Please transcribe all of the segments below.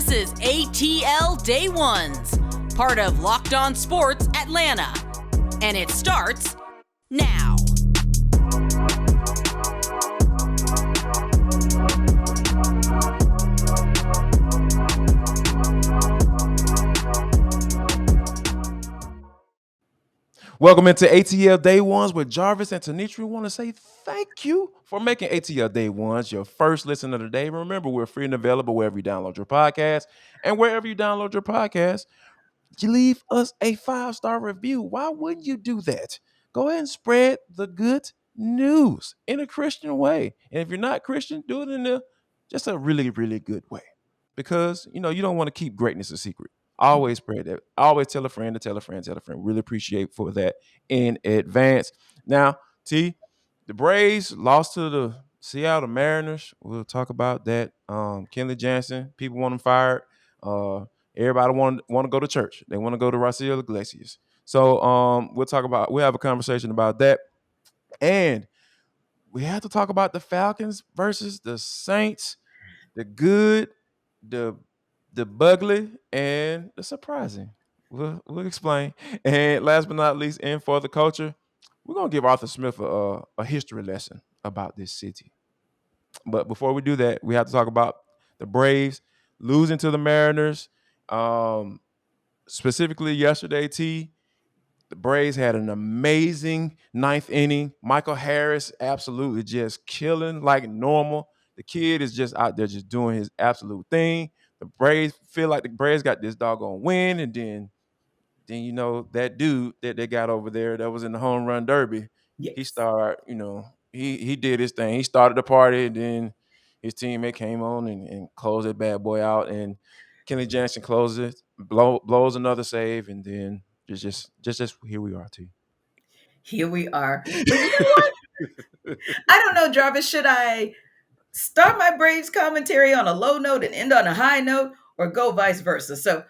This is ATL Day Ones, part of Locked On Sports Atlanta. And it starts now. Welcome into ATL Day Ones with Jarvis and Tenitra. We want to say thank you for making ATL Day Ones your first listen of the day. Remember, we're free and available wherever you download your podcast. And wherever you download your podcast, you leave us a 5-star review. Why wouldn't you do that? Go ahead and spread the good news in a Christian way. And if you're not Christian, do it in just a really, really good way. Because, you don't want to keep greatness a secret. Always spread that. Always tell a friend to tell a friend, tell a friend. Really appreciate for that in advance. Now, T, the Braves lost to the Seattle Mariners. We'll talk about that. Kenley Jansen, people want him fired. Everybody want to go to church. They want to go to Raciel Iglesias. So we'll have a conversation about that. And we have to talk about the Falcons versus the Saints, the good, the bugly, and the surprising. We'll explain. And last but not least, and for the culture, we're going to give Arthur Smith a history lesson about this city. But before we do that, we have to talk about the Braves losing to the Mariners. Specifically yesterday, T, the Braves had an amazing ninth inning. Michael Harris absolutely just killing like normal. The kid is just out there just doing his absolute thing. The Braves feel like the Braves got this doggone win, and then that dude that they got over there that was in the home run derby, yes. He started, he did his thing. He started the party, and then his teammate came on and closed that bad boy out, and Kenley Jansen closes it, blows another save, and then just here we are, T. Here we are. But you know what? I don't know, Jarvis. Should I start my Braves commentary on a low note and end on a high note, or go vice versa? So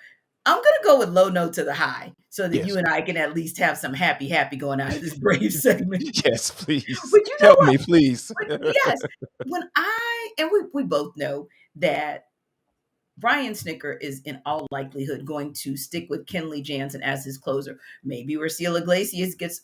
I'm going to go with low note to the high so that you and I can at least have some happy going out of this Braves segment. Yes, please. But you know Help me, please. Yes. We both know that Brian Snitker is in all likelihood going to stick with Kenley Jansen as his closer. Maybe Raciel Iglesias gets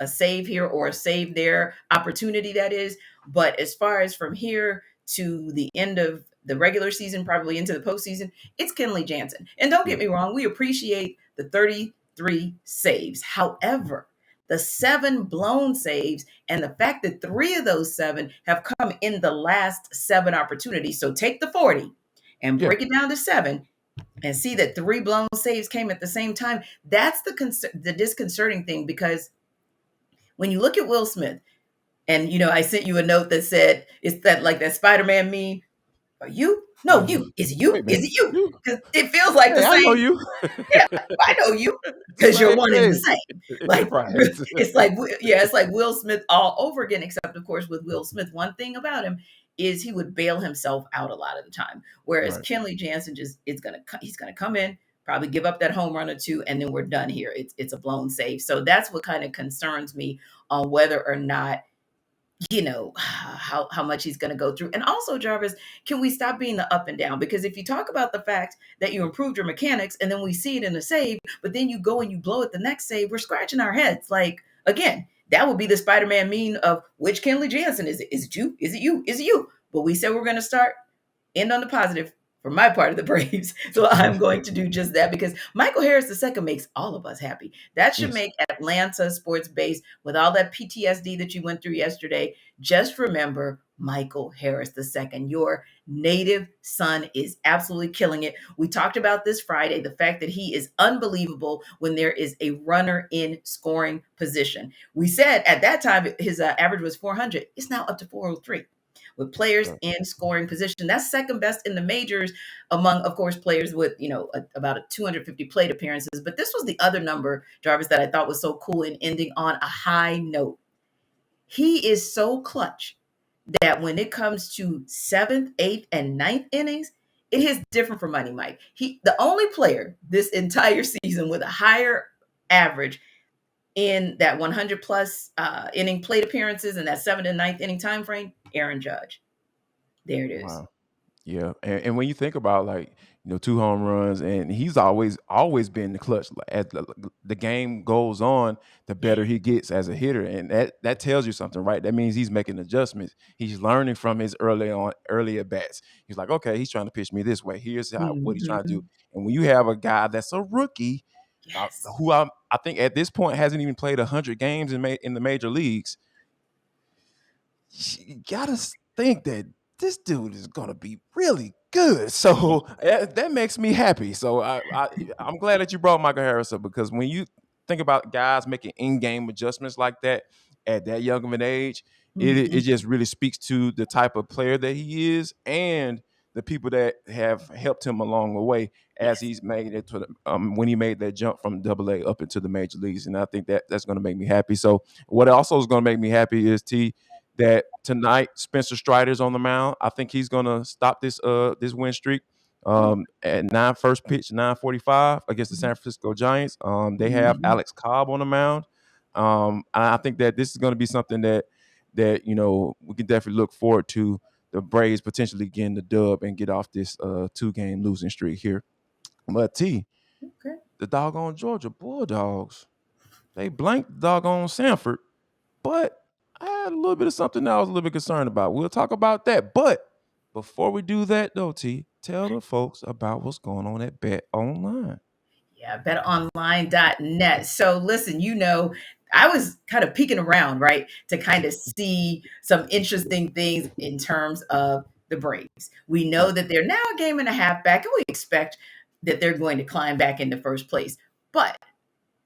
a save here or a save there, opportunity that is. But as far as from here to the end of the regular season, probably into the postseason, it's Kenley Jansen. And don't get me wrong, we appreciate the 33 saves. However, the 7 blown saves and the fact that 3 of those 7 have come in the last 7 opportunities. So take the 40 and break it down to 7 and see that 3 blown saves came at the same time. That's the disconcerting thing, because when you look at Will Smith, and I sent you a note that said, it's that like that Spider-Man meme. Are you? No, you. Is it you? Is it you? Because it feels like the same. I know you. Yeah, I know you, because you're one and the same. Like it's like Will Smith all over again. Except of course with Will Smith, one thing about him is he would bail himself out a lot of the time. Whereas Kenley Jansen he's gonna come in, probably give up that home run or 2, and then we're done here. It's a blown save. So that's what kind of concerns me on whether or not how much he's going to go through. And also, Jarvis, can we stop being the up and down? Because if you talk about the fact that you improved your mechanics and then we see it in a save, but then you go and you blow it the next save, we're scratching our heads. Like, again, that would be the Spider-Man meme of which Kenley Jansen is it? Is it you? Is it you? Is it you? But we said we're going to end on the positive for my part of the Braves. So I'm going to do just that, because Michael Harris II makes all of us happy. That should make Atlanta sports base, with all that PTSD that you went through yesterday. Just remember Michael Harris II. Your native son is absolutely killing it. We talked about this Friday, the fact that he is unbelievable when there is a runner in scoring position. We said at that time his average was 400. It's now up to 403. With players in scoring position. That's second best in the majors among, of course, players with, about 250 plate appearances. But this was the other number, Jarvis, that I thought was so cool in ending on a high note. He is so clutch that when it comes to 7th, 8th, and 9th innings, it is different for Money Mike. The only player this entire season with a higher average in that 100 plus inning plate appearances and that 7th and 9th inning time frame, Aaron Judge. There it is. Wow. Yeah, and when you think about like 2 home runs, and he's always been the clutch. Like, as the game goes on, the better he gets as a hitter, and that tells you something, right? That means he's making adjustments. He's learning from his earlier bats. He's like, okay, he's trying to pitch me this way. Here's what he's trying to do. Mhm. And when you have a guy that's a rookie, Yes. who I think at this point hasn't even played 100 games in the major leagues, you gotta think that this dude is gonna be really good. So that makes me happy. So I'm glad that you brought Michael Harris up, because when you think about guys making in-game adjustments like that at that young of an age, it Mhm. just really speaks to the type of player that he is, and the people that have helped him along the way as Yes. he's made it to when he made that jump from AA up into the major leagues. And I think that's going to make me happy. So what also is going to make me happy is that tonight Spencer Strider's on the mound. I think he's gonna stop this win streak. Oh. At first pitch 9:45 against the Mhm. San Francisco Giants. They have Mhm. Alex Cobb on the mound. I think that this is going to be something that we can definitely look forward to. The Braves potentially getting the dub and get off this 2-game losing streak here. But Okay. the doggone Georgia Bulldogs, they blanked the doggone Sanford. But I had a little bit of something that I was a little bit concerned about. We'll talk about that. But before we do that, though, tell the folks about what's going on at Bet Online. Yeah, betonline.net. So listen, I was kind of peeking around, right, to kind of see some interesting things in terms of the Braves. We know that they're now a game and a half back, and we expect that they're going to climb back into first place. But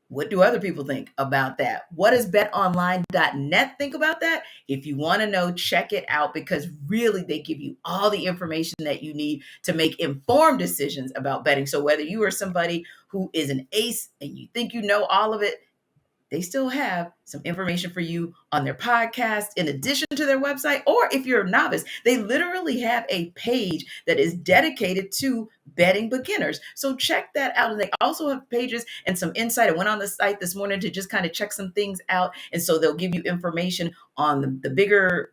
what do other people think about that? What does betonline.net think about that? If you want to know, check it out, because really they give you all the information that you need to make informed decisions about betting. So whether you are somebody who is an ace and you think you know all of it, they still have some information for you on their podcast in addition to their website. Or if you're a novice, they literally have a page that is dedicated to betting beginners. So check that out. And they also have pages and some insight. I went on the site this morning to just kind of check some things out. And so they'll give you information on the bigger,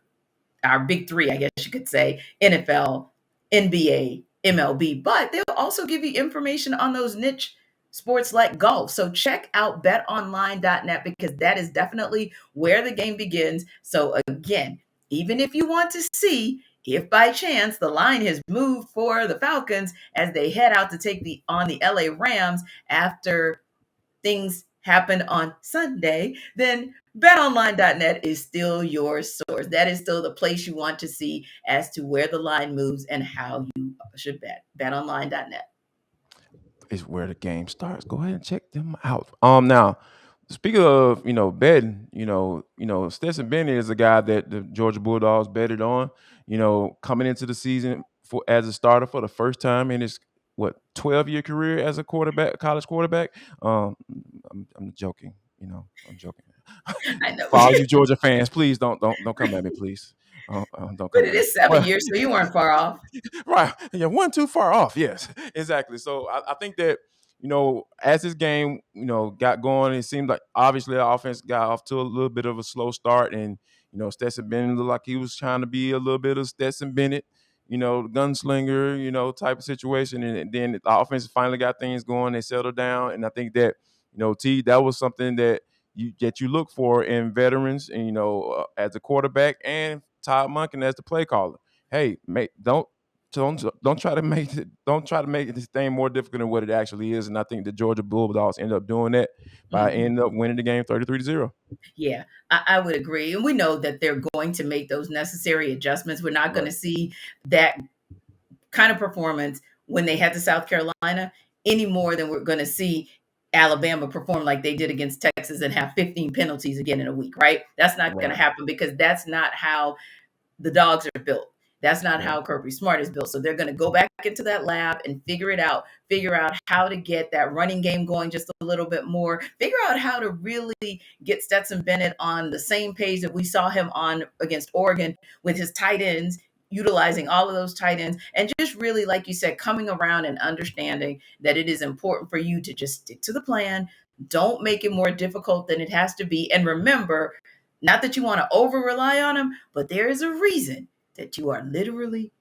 our big three, I guess you could say: NFL, NBA, MLB, but they'll also give you information on those niche sports like golf. So check out betonline.net, because that is definitely where the game begins. So again, even if you want to see if by chance the line has moved for the Falcons as they head out to take on the LA Rams after things happen on Sunday, then betonline.net is still your source. That is still the place you want to see as to where the line moves and how you should bet. Betonline.net. Is where the game starts. Go ahead and check them out. Now, speaking of betting, Stetson Bennett is a guy that the Georgia Bulldogs betted on. Coming into the season for as a starter for the first time in his 12-year career as a quarterback, college quarterback. I'm joking. I'm joking. I know. For all you Georgia fans, please don't come at me, please. Don't But come it at me. is 7 years, Well, so you weren't far off. right. Yeah, one too far off. Yes, exactly. So I think that, as this game, got going, it seemed like obviously the offense got off to a little bit of a slow start. And, Stetson Bennett looked like he was trying to be a little bit of Stetson Bennett, gunslinger, type of situation. And then the offense finally got things going. They settled down. And I think that, that was something that you look for in veterans, and as a quarterback, and Todd Monken as the play caller. Hey, don't try to make this thing more difficult than what it actually is. And I think the Georgia Bulldogs end up doing that by Mhm. end up winning the game 33-0. Yeah, I would agree. And we know that they're going to make those necessary adjustments. We're not going Right. to see that kind of performance when they head to South Carolina any more than we're going to see Alabama perform like they did against Texas and have 15 penalties again in a week, right? That's not going to Right. happen, because that's not how the dogs are built. That's not Right. how Kirby Smart is built. So they're going to go back into that lab and figure out how to get that running game going just a little bit more, figure out how to really get Stetson Bennett on the same page that we saw him on against Oregon with his tight ends, utilizing all of those tight ends, and just really, like you said, coming around and understanding that it is important for you to just stick to the plan. Don't make it more difficult than it has to be. And remember, not that you want to over rely on him, but there is a reason that you are literally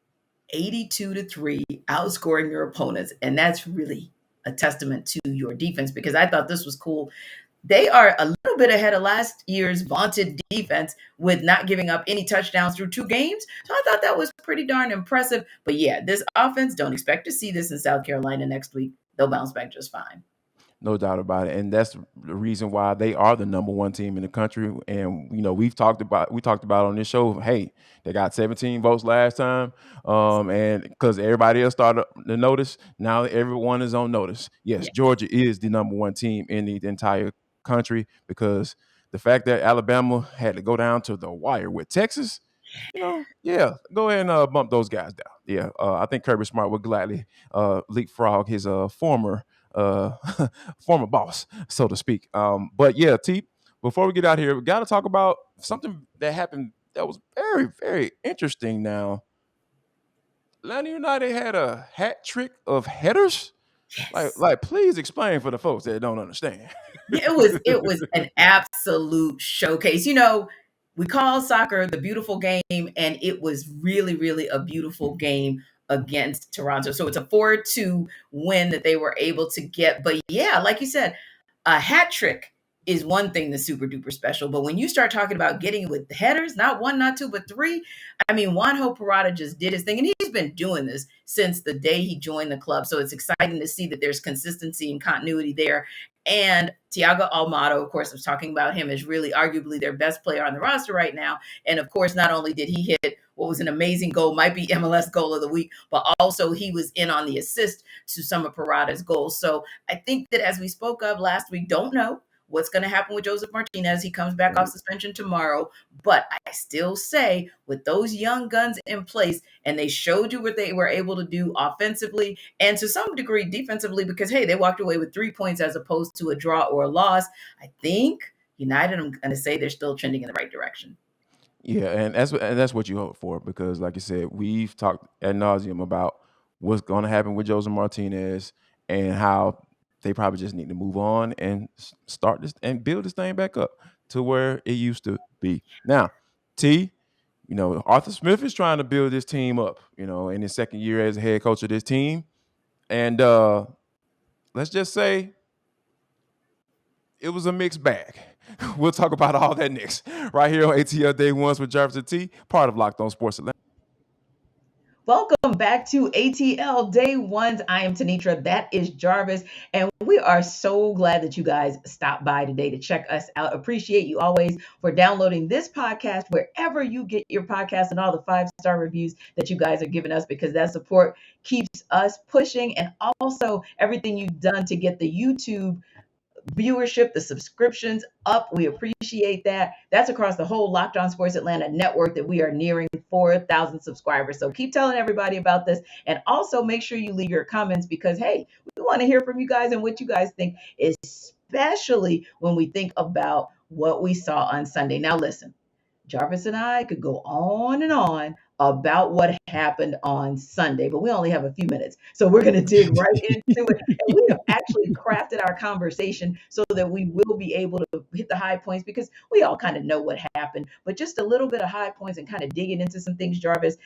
82-3, outscoring your opponents. And that's really a testament to your defense, because I thought this was cool. They are a little bit ahead of last year's vaunted defense with not giving up any touchdowns through 2 games. So I thought that was pretty darn impressive. But yeah, this offense, don't expect to see this in South Carolina next week. They'll bounce back just fine. No doubt about it, and that's the reason why they are the number one team in the country. And we talked about on this show. Hey, they got 17 votes last time, and because everybody else started to notice, now everyone is on notice. Yes, Yeah. Georgia is the number one team in the entire country, because the fact that Alabama had to go down to the wire with Texas, yeah, go ahead and bump those guys down. Yeah, I think Kirby Smart would gladly leapfrog his former uh, former boss, so to speak. But yeah, T, before we get out here, we got to talk about something that happened that was very, very interesting. Now, Atlanta United had a hat trick of headers. Yes. Please explain for the folks that don't understand. It was an absolute showcase. We call soccer the beautiful game, and it was really, really a beautiful game against Toronto. So it's a 4-2 win that they were able to get. But yeah, like you said, a hat trick is one thing that's super duper special. But when you start talking about getting with headers, not one, not two, but three, I mean, Juanjo Parada just did his thing, and he's been doing this since the day he joined the club. So it's exciting to see that there's consistency and continuity there. And Thiago Almada, of course, I was talking about him, is really arguably their best player on the roster right now. And of course, not only did he hit what was an amazing goal, might be MLS goal of the week, but also he was in on the assist to some of Parada's goals. So I think that, as we spoke of last week, don't know what's going to happen with Joseph Martinez. He comes back off suspension tomorrow. But I still say, with those young guns in place, and they showed you what they were able to do offensively and to some degree defensively, because, hey, they walked away with 3 points as opposed to a draw or a loss. I think United, I'm going to say, they're still trending in the right direction. Yeah, and that's what you hope for, because, like I said, we've talked ad nauseum about what's going to happen with Jose Martinez and how they probably just need to move on and start this and build this thing back up to where it used to be. Now, T, Arthur Smith is trying to build this team up, in his second year as a head coach of this team, and let's just say it was a mixed bag. We'll talk about all that next, right here on ATL Day Ones with Jarvis and T, part of Locked On Sports Atlanta. Welcome back to ATL Day Ones. I am Tenitra. That is Jarvis. And we are so glad that you guys stopped by today to check us out. Appreciate you always for downloading this podcast wherever you get your podcast, and all the 5-star reviews that you guys are giving us, because that support keeps us pushing. And also everything you've done to get the YouTube viewership, the subscriptions up. We appreciate that. That's across the whole Locked On Sports Atlanta network that we are nearing 4,000 subscribers. So keep telling everybody about this. And also make sure you leave your comments, because, hey, we want to hear from you guys and what you guys think, especially when we think about what we saw on Sunday. Now, listen, Jarvis and I could go on and on about what happened on Sunday, but we only have a few minutes. So we're going to dig right into it. And we have actually crafted our conversation so that we will be able to hit the high points, because we all kind of know what happened, but just a little bit of high points and kind of digging into some things, Jarvis.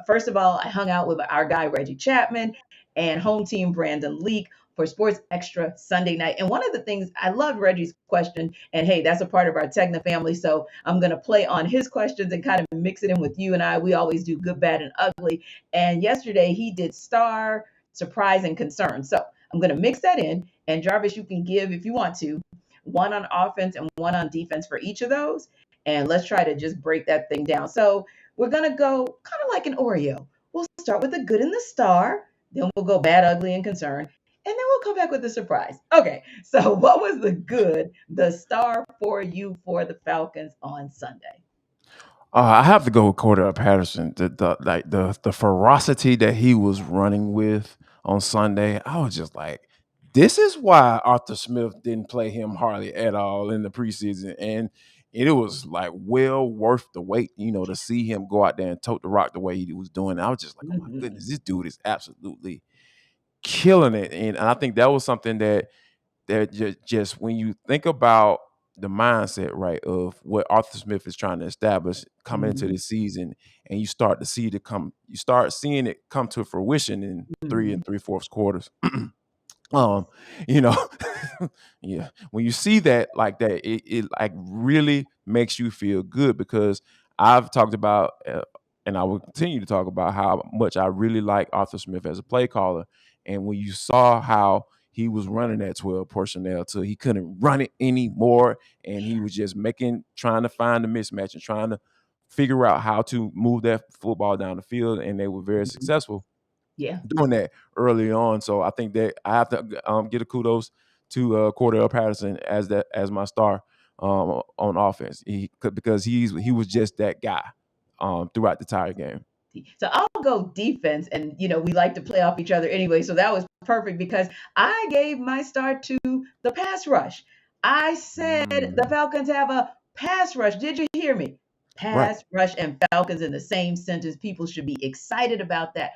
First of all, I hung out with our guy, Reggie Chapman, and home team Brandon Leak for Sports Extra Sunday night. And one of the things, I loved Reggie's question, and hey, that's a part of our Tegna family. So I'm going to play on his questions and kind of mix it in with you and I. We always do good, bad, and ugly. And yesterday he did star, surprise, and concern. So I'm going to mix that in. And Jarvis, you can give, if you want to, one on offense and one on defense for each of those. And let's try to just break that thing down. So we're going to go kind of like an Oreo. We'll start with the good and the star. Then we'll go bad, ugly, and concern. And then we'll come back with the surprise. Okay, so what was the good, the star for you for the Falcons on Sunday? I have to go with Cordell Patterson. The ferocity that he was running with on Sunday, I was just like, this is why Arthur Smith didn't play him hardly at all in the preseason, and it was like well worth the wait, to see him go out there and tote the rock the way he was doing. I was just like, oh my goodness, this dude is absolutely killing it, and I think that was something that just when you think about the mindset right of what Arthur Smith is trying to establish coming into Mhm. this season, and you start seeing it come to fruition in three Mhm. and three-fourths quarters. um you know yeah, when you see that like that, it like really makes you feel good, because I've talked about and I will continue to talk about how much I really like Arthur Smith as a play caller. And when you saw how he was running that 12 personnel till he couldn't run it anymore, and he was just trying to find the mismatch and trying to figure out how to move that football down the field, and they were very Mhm. successful Yeah. doing that early on. So I think that I have to get a kudos to Cordell Patterson as my star on offense. Because he was just that guy throughout the entire game. So I'll go defense, and we like to play off each other anyway. So that was perfect because I gave my start to the pass rush. I said the Mm, Falcons have a pass rush. Did you hear me? right. Pass rush and Falcons in the same sentence. People should be excited about that.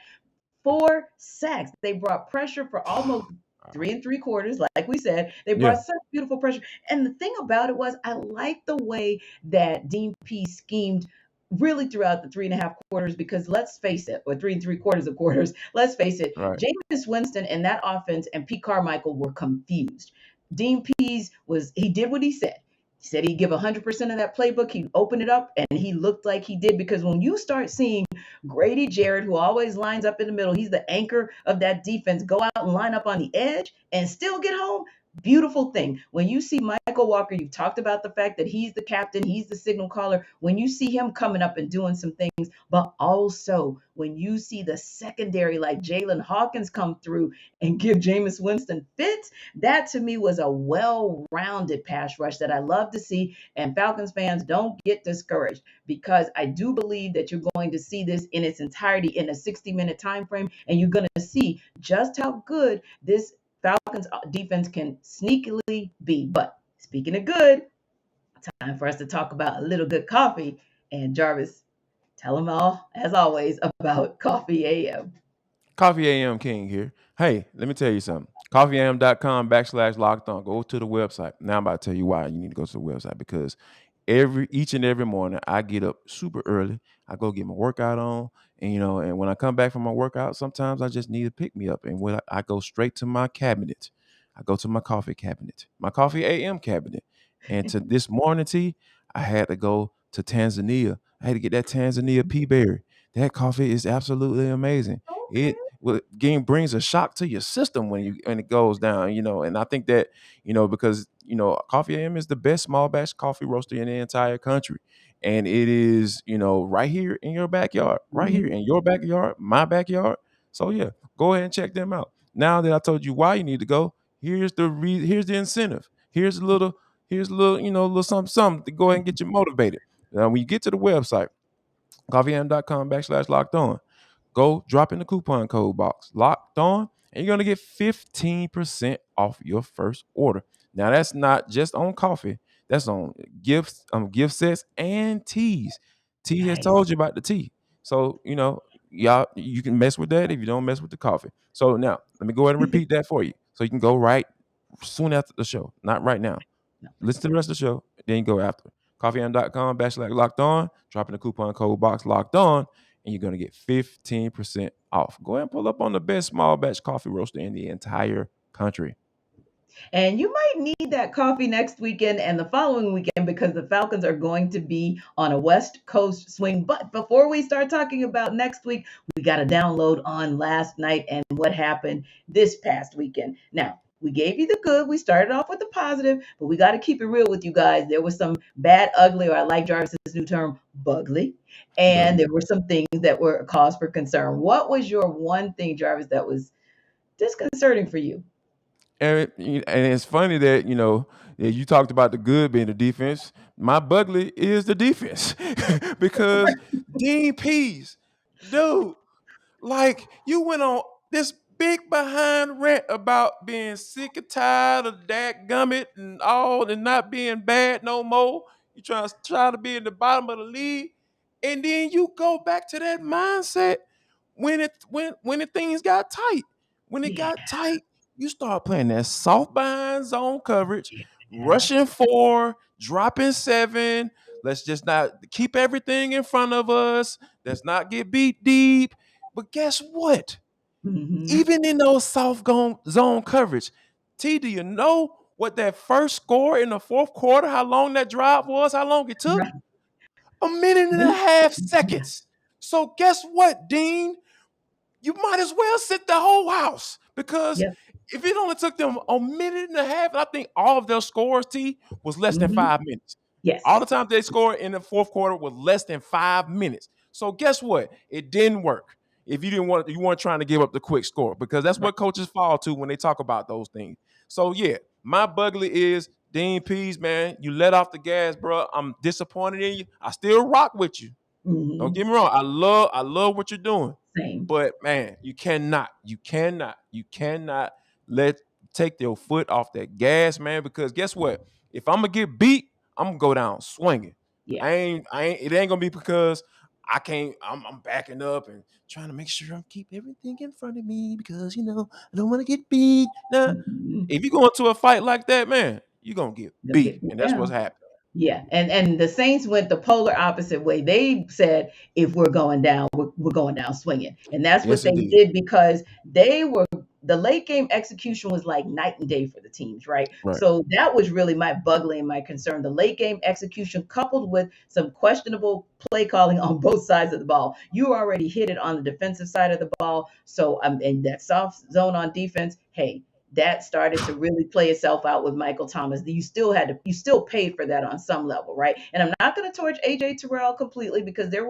4 sacks. They brought pressure for almost three and three quarters, like we said. They Yeah. brought such beautiful pressure. And the thing about it was, I liked the way that Dean P schemed really throughout the 3.5 quarters, because let's face it, or three and three quarters of quarters, let's face it, Right. Jameis Winston and that offense and Pete Carmichael were confused. Dean Pease he did what he said. He said he'd give 100% of that playbook. He'd open it up, and he looked like he did, because when you start seeing Grady Jarrett, who always lines up in the middle, he's the anchor of that defense, go out and line up on the edge and still get home. Beautiful thing. When you see Michael Walker, you've talked about the fact that he's the captain, he's the signal caller. When you see him coming up and doing some things, but also when you see the secondary like Jalen Hawkins come through and give Jameis Winston fits, that to me was a well rounded pass rush that I love to see. And Falcons fans, don't get discouraged, because I do believe that you're going to see this in its entirety in a 60-minute time frame, and you're going to see just how good this Falcons defense can sneakily be. But speaking of good, time for us to talk about a little good coffee. And Jarvis, tell them all, as always, about Coffee AM. Coffee AM King here. Hey, let me tell you something. Coffeeam.com/locked on. Go to the website. Now I'm about to tell you why you need to go to the website, because each and every morning I get up super early. I go get my workout on, and and when I come back from my workout, sometimes I just need to pick me up, and when I go straight to my cabinet. I go to my coffee cabinet, my Coffee AM cabinet, and to this morning tea, I had to go to Tanzania. I had to get that Tanzania pea berry. That coffee is absolutely amazing. Okay. Game brings a shock to your system when it goes down, and I think that, because Coffee AM is the best small batch coffee roaster in the entire country. And it is, right here in your backyard, right here Mhm. in your backyard, my backyard. So yeah, go ahead and check them out. Now that I told you why you need to go, here's the incentive. Here's a little, little something to go ahead and get you motivated. Now, when you get to the website, coffeeam.com/locked on, go drop in the coupon code box locked on, and you're going to get 15% off your first order. Now, that's not just on coffee, that's on gifts, gift sets, and teas. T has Nice. told you about the tea. So, y'all, you can mess with that if you don't mess with the coffee. So now let me go ahead and repeat that for you, so you can go right soon after the show, not right now. No. Listen to the rest of the show, then you go after. Coffeeam.com/locked on, drop in the coupon code box locked on, and you're gonna get 15% off. Go ahead and pull up on the best small batch coffee roaster in the entire country. And you might need that coffee next weekend and the following weekend, because the Falcons are going to be on a West Coast swing. But before we start talking about next week, we got to download on last night and what happened this past weekend. Now, we gave you the good. We started off with the positive, but we got to keep it real with you guys. There was some bad, ugly, or I like Jarvis's new term, bugly. And But there were some things that were a cause for concern. What was your one thing, Jarvis, that was disconcerting for you? and it's funny that that you talked about the good being the defense. My bugly is the defense because Dean Pease, dude. Like, you went on this big behind rant about being sick and tired of that gummit and all, and not being bad no more. You try to be in the bottom of the league, and then you go back to that mindset when the things got tight. When it Yeah. got tight, you start playing that soft behind zone coverage rushing 4, dropping 7. Let's just not keep everything in front of us. Let's not get beat deep. But guess what? Mm-hmm. Even in those soft zone coverage, T, do you know what that first score in the fourth quarter, how long that drive was, how long it took? Right. 1.5 Yeah. seconds. So guess what, Dean? You might as well sit the whole house because Yep. if it only took them 1.5 minutes, and I think all of their scores, T, was less than Mm-hmm. 5 minutes. All Yes. the times they scored in the fourth quarter was less than 5 minutes. So guess what? It didn't work. If you weren't trying to give up the quick score because that's Right. what coaches fall to when they talk about those things. So yeah, my bugly is Dean Pease, man. You let off the gas, bro. I'm disappointed in you. I still rock with you. Don't Mm-hmm. get me wrong. I love what you're doing. Same. But man, you cannot let take your foot off that gas, man. Because guess what? If I'm gonna get beat, I'm gonna go down swinging. Yeah. It ain't gonna be because I can't. I'm backing up and trying to make sure I keep everything in front of me because I don't want to get beat. Nah, Mm-hmm. if you go into a fight like that, man, you're gonna get They'll beat, get it and that's what's down. happening. Yeah, and the Saints went the polar opposite way. They said if we're going down, we're going down swinging, and that's what Yes, they indeed. did because they were the late game execution was like night and day for the teams, right? Right. So that was really my bugly and my concern. The late game execution coupled with some questionable play calling on both sides of the ball. You already hit it on the defensive side of the ball, so and that soft zone on defense. Hey, that started to really play itself out with Michael Thomas. You still paid for that on some level, right? And I'm not going to torch AJ Terrell completely because there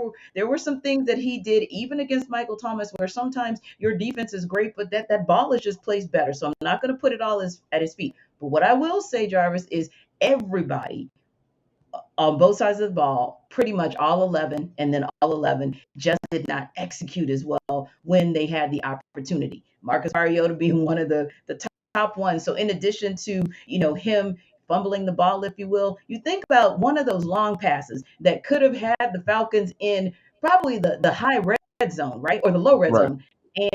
were some things that he did even against Michael Thomas where sometimes your defense is great, but that ball is just placed better. So I'm not going to put it all at his feet. But what I will say, Jarvis, is everybody on both sides of the ball, pretty much all 11, and then all 11 just did not execute as well when they had the opportunity. Marcus Mariota being one of the top ones. So in addition to, him fumbling the ball, if you will, you think about one of those long passes that could have had the Falcons in probably the high red zone, right? Or the low red Right. zone.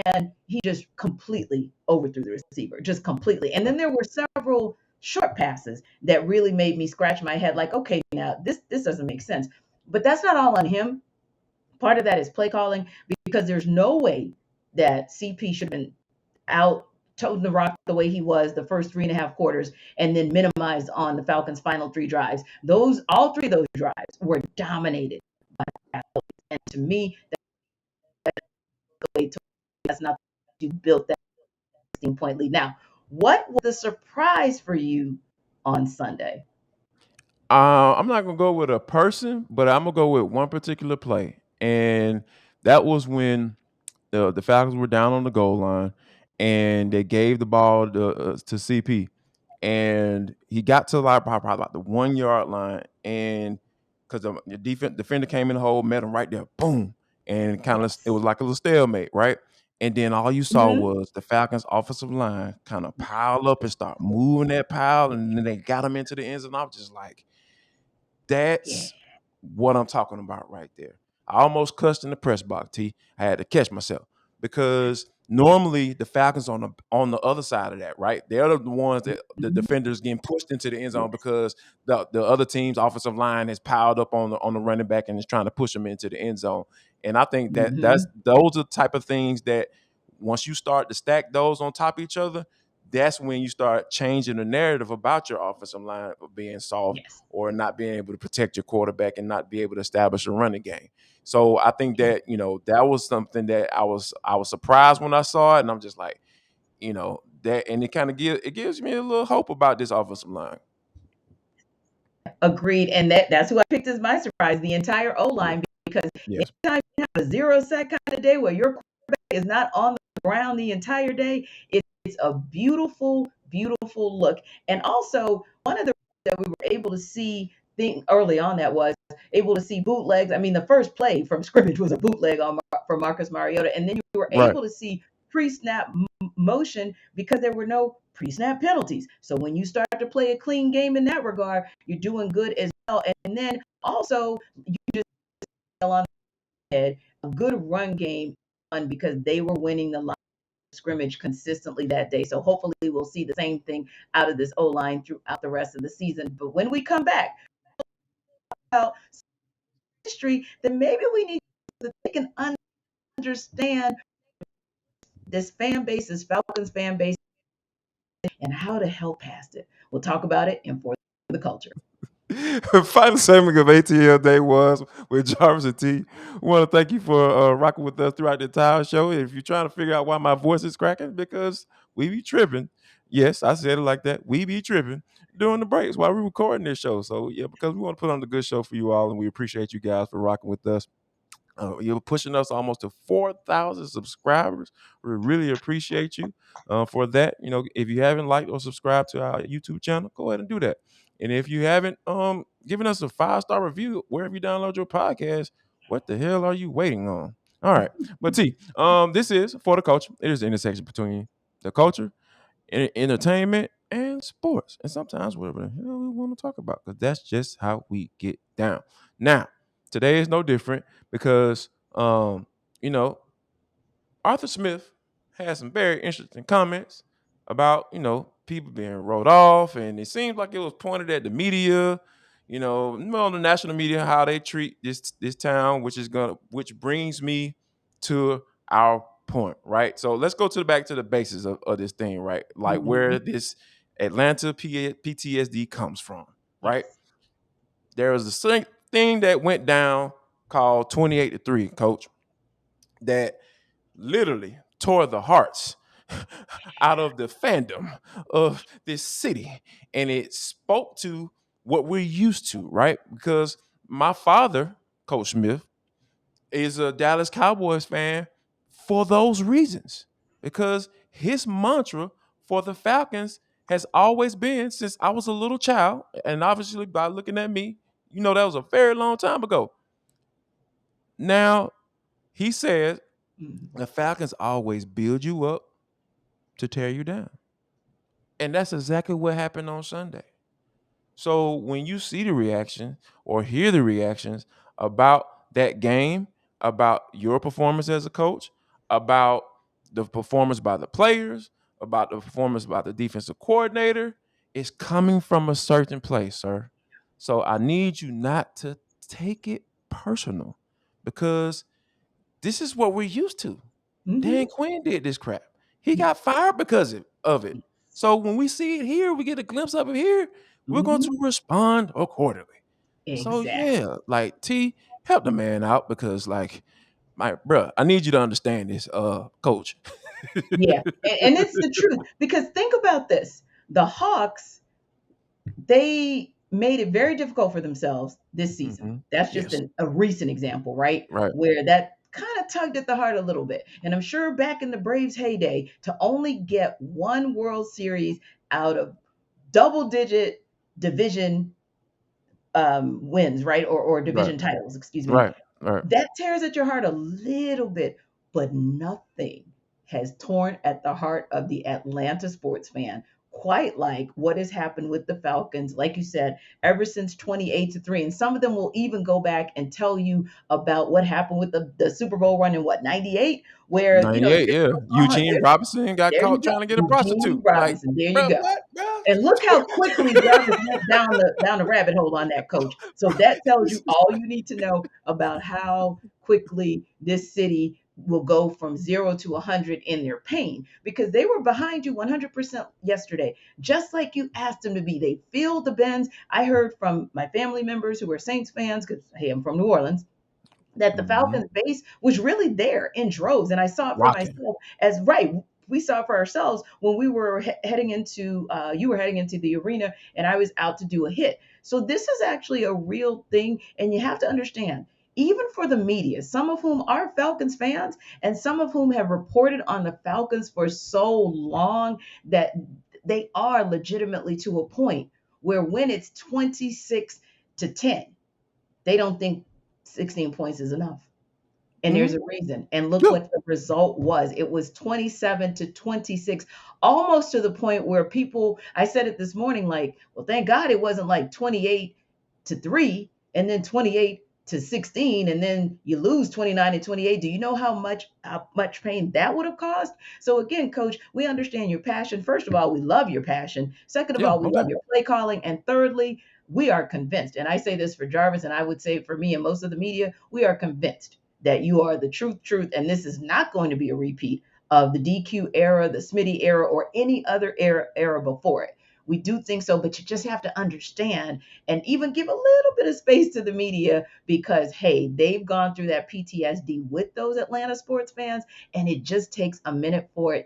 And he just completely overthrew the receiver, just completely. And then there were several short passes that really made me scratch my head like, okay, now this doesn't make sense. But that's not all on him. Part of that is play calling because there's no way that CP should have been out toting the rock the way he was the first 3.5 quarters and then minimized on the Falcons' final 3 drives. All 3 of those drives were dominated by athletes. And to me, that's the way to that's not you built that 16-point lead. Now, what was the surprise for you on Sunday? I'm not gonna go with a person, but I'm gonna go with one particular play, and that was when the Falcons were down on the goal line, and they gave the ball to CP, and he got to like probably about the 1 yard line, and because the defender came in the hole, met him right there, boom, and kind of it Yes. was like a little stalemate, right? And then all you saw Mm-hmm. was the Falcons' offensive line kind of pile up and start moving that pile, and then they got him into the end zone. I was just like, Yeah. that's what I'm talking about right there. I almost cussed in the press box, T. I had to catch myself because normally the Falcons on the other side of that, right? They're the ones that the Mm-hmm. defenders getting pushed into the end zone Yes. because the other team's offensive line has piled up on the running back and is trying to push them into the end zone. And I think that Mm-hmm. that's those are the type of things that once you start to stack those on top of each other, that's when you start changing the narrative about your offensive line of being soft Yes. or not being able to protect your quarterback and not be able to establish a running game. So I think that that was something that I was surprised when I saw it, and I'm just like, that, and it gives me a little hope about this offensive line. Agreed. And that's who I picked as my surprise, the entire O Yeah. line, because Yes. anytime you have a 0 sack kind of day where your quarterback is not on the ground the entire day, it's a beautiful, beautiful look. And also, one of the that we were able to see thing early on that was able to see bootlegs. I mean, the first play from scrimmage was a bootleg for Marcus Mariota, and then you were Right. able to see pre-snap motion because there were no pre-snap penalties. So when you start to play a clean game in that regard, you're doing good as well. And then also you just fell on the head, a good run game because they were winning the line. scrimmage consistently that day. So hopefully we'll see the same thing out of this O-line throughout the rest of the season. But when we come back, well, history, then maybe we need to they can understand this fan base, this Falcons fan base, and how to help past it. We'll talk about it in For the Culture. Final segment of ATL Day was with Jarvis and T. We want to thank you for rocking with us throughout the entire show. If you're trying to figure out why my voice is cracking, because we be tripping. Yes, I said it like that. We be tripping during the breaks while we're recording this show. So, yeah, because we want to put on the good show for you all, and we appreciate you guys for rocking with us. You're pushing us almost to 4,000 subscribers. We really appreciate you for that. If you haven't liked or subscribed to our YouTube channel, go ahead and do that. And if you haven't given us a 5-star review wherever you download your podcast, what the hell are you waiting on? All right. But T, this is For the Culture. It is the intersection between the culture, entertainment, and sports. And sometimes whatever the hell we want to talk about, because that's just how we get down. Now, today is no different because you know, Arthur Smith had some very interesting comments about, people being wrote off, and it seems like it was pointed at the media, the national media, how they treat this town, which brings me to our point, right? So let's go back to the basis of this thing, right? Like where this Atlanta PTSD comes from, right? Yes. There was a thing that went down called 28-3, coach, that literally tore the hearts out of the fandom of this city. And it spoke to what we're used to, right? Because my father, Coach Smith, is a Dallas Cowboys fan for those reasons. Because his mantra for the Falcons has always been since I was a little child, and obviously by looking at me, that was a very long time ago. Now, he said the Falcons always build you up to tear you down. And that's exactly what happened on Sunday. So when you see the reaction or hear the reactions about that game, about your performance as a coach, about the performance by the players, about the performance by the defensive coordinator, it's coming from a certain place, sir. So I need you not to take it personal, because this is what we're used to. Dan Quinn did this crap. He got fired because of it. So when we see it here, we get a glimpse of it here, we're going to respond accordingly. Exactly. So yeah, like T, help the man out, because I need you to understand this, coach. Yeah. And it's the truth, because think about this. The Hawks, they made it very difficult for themselves this season. That's just Yes. a recent example, right? Right. Where that kind of tugged at the heart a little bit. And I'm sure back in the Braves' heyday, to only get one World Series out of double-digit division wins, right? Or division titles, excuse me. Right. Right. That tears at your heart a little bit, but nothing has torn at the heart of the Atlanta sports fan quite like what has happened with the Falcons, like you said, ever since 28-3. And some of them will even go back and tell you about what happened with the Super Bowl run in 98, where 98, yeah. Eugene Robinson got there you caught go. trying to get a Eugene prostitute. Like, Robinson, there you bro, go. what, bro? And look how quickly Jarvis went down the rabbit hole on that, coach. So that tells you all you need to know about how quickly this city will go from 0 to 100 in their pain, because they were behind you 100% yesterday, just like you asked them to be. They filled the Benz. I heard from my family members who were Saints fans, because, hey, I'm from New Orleans, that the Falcons base was really there in droves. And I saw it for myself as right. We saw it for ourselves when we were heading into, you were heading into the arena and I was out to do a hit. So this is actually a real thing. And you have to understand, even for the media, some of whom are Falcons fans and some of whom have reported on the Falcons for so long, that they are legitimately to a point where when it's 26-10, they don't think 16 points is enough. And there's a reason. And look what the result was. It was 27-26, almost to the point where people, I said it this morning, like, well, thank God it wasn't like 28-3 and then 28 to 16 and then you lose 29-28, do you know how much pain that would have caused? So again, coach, we understand your passion. First of all, we love your passion. Second of Yeah, all, we no love doubt. your play calling. And thirdly, we are convinced, and I say this for Jarvis, and I would say for me and most of the media, we are convinced that you are the truth, and this is not going to be a repeat of the DQ era, the Smitty era, or any other era before it. We do think so, but you just have to understand and even give a little bit of space to the media because, hey, they've gone through that PTSD with those Atlanta sports fans, and it just takes a minute for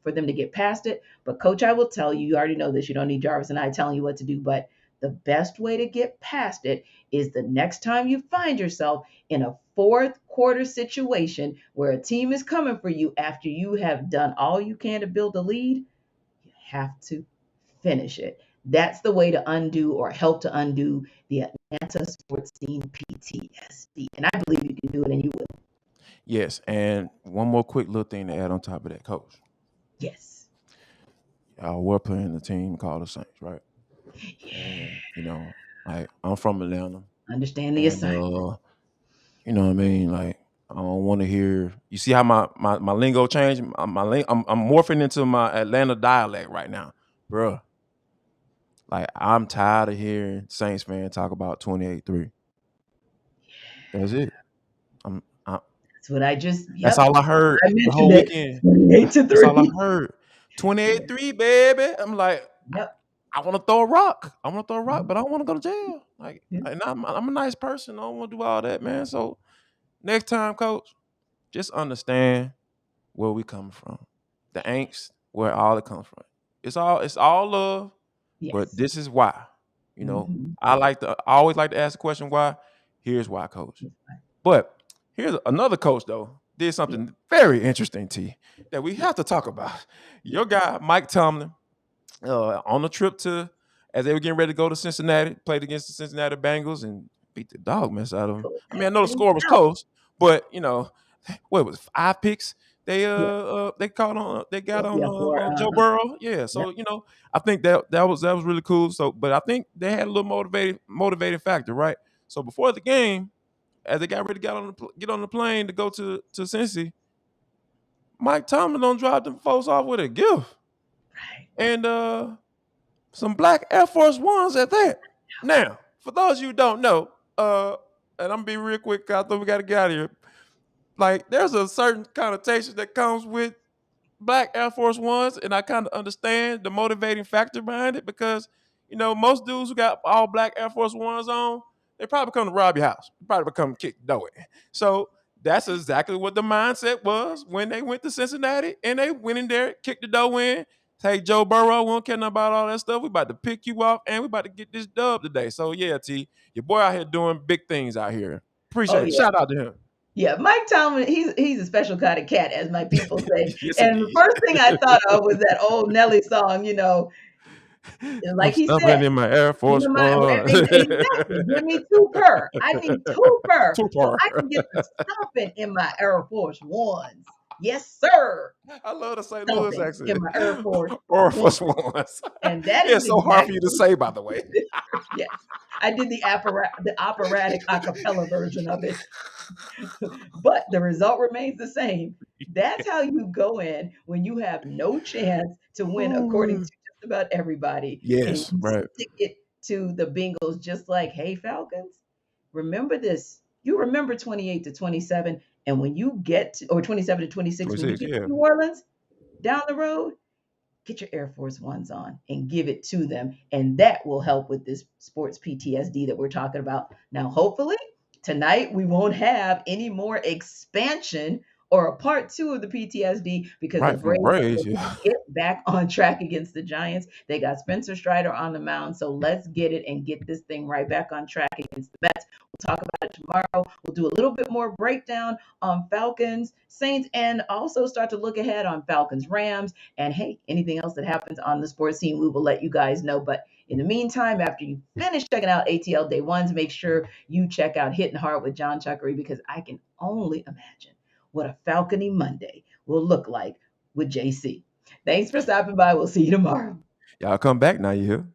them to get past it. But coach, I will tell you, you already know this. You don't need Jarvis and I telling you what to do, but the best way to get past it is the next time you find yourself in a fourth quarter situation where a team is coming for you after you have done all you can to build a lead, you have to finish it. That's the way to undo or help to undo the Atlanta sports scene PTSD. And I believe you can do it and you will. Yes, and one more quick little thing to add on top of that, coach. Yes. We're playing a team called the Saints, right? And like I'm from Atlanta, Understand the and assignment. you know what I mean. Like I don't want to hear. You see how my lingo changed. I'm morphing into my Atlanta dialect right now, bruh. Like I'm tired of hearing Saints fans talk about 28-3. That's it. I, That's what I just, that's yep. all I heard I the mentioned whole it. weekend. 28 to That's all I 3. heard. 28-3, baby. I'm like, Yep. I want to throw a rock. I want to throw a rock, but I don't want to go to jail. Like, Yep. and I'm a nice person. I don't want to do all that, man. So next time, coach, just understand where we come from. The angst, where all it comes from. It's all love, but Yes. this is why. Mm-hmm. I always like to ask the question why. Here's why, coach. But here's another coach though did Yeah. something very interesting, T, that we have to talk about. Your guy Mike Tomlin, on the trip as they were getting ready to go to Cincinnati, played against the Cincinnati Bengals and beat the dog mess out of them. I mean, I know the score was close, but what was it, 5 picks? They got Yeah. For on Joe Burrow. Yeah, yep. so I think that was really cool. So, but I think they had a little motivating factor, right? So before the game, as they got ready to get on the plane to go to Cincy, Mike Tomlin don't drop them folks off with a gift Right. and some black Air Force Ones at that. Now, for those of you who don't know, and I'm gonna be real quick, 'cause I thought we got to get out of here. Like, there's a certain connotation that comes with black Air Force Ones, and I kind of understand the motivating factor behind it because, most dudes who got all black Air Force Ones on, they probably come to rob your house. They probably come kick the door in. So that's exactly what the mindset was when they went to Cincinnati and they went in there, kicked the door in. Hey, Joe Burrow, we don't care nothing about all that stuff. We about to pick you off and we about to get this dub today. So yeah, T, your boy out here doing big things out here. Oh Appreciate it. yeah. Shout out to him. Yeah, Mike Tomlin, he's a special kind of cat, as my people say. Yes, And the indeed. first thing I thought of was that old Nelly song, I'm like he stumbling said, in my Air give Force me One. exactly, give me two per. I need two per Too so far. I can get the stomping in my Air Force Ones. Yes, sir. I love the St. Louis Stomping in accent. my Air Force Or One. Force Ones. And that Yeah, is it's so hard for exactly you to say, by the way. yes. I did the operatic a cappella version of it. But the result remains the same. That's how you go in when you have no chance to win, according to just about everybody. And Yes, you right. stick it to the Bengals, just like, hey, Falcons, remember this. You remember 28-27. And when you get to, or 27-26, when you 26, get to yeah. New Orleans down the road, get your Air Force Ones on and give it to them. And that will help with this sports PTSD that we're talking about. Now, hopefully, tonight we won't have any more expansion or a part two of the PTSD because the Right, from the Braves are Braves, looking yeah. to get back on track against the Giants. They got Spencer Strider on the mound. So let's get it and get this thing right back on track against the Mets. We'll talk about it tomorrow. We'll do a little bit more breakdown on Falcons, Saints, and also start to look ahead on Falcons, Rams, and hey, anything else that happens on the sports scene, we will let you guys know. But in the meantime, after you finish checking out ATL Day Ones, make sure you check out Hitting Hard with John Chuckery because I can only imagine what a Falcony Monday will look like with JC. Thanks for stopping by. We'll see you tomorrow. Y'all come back now, you hear?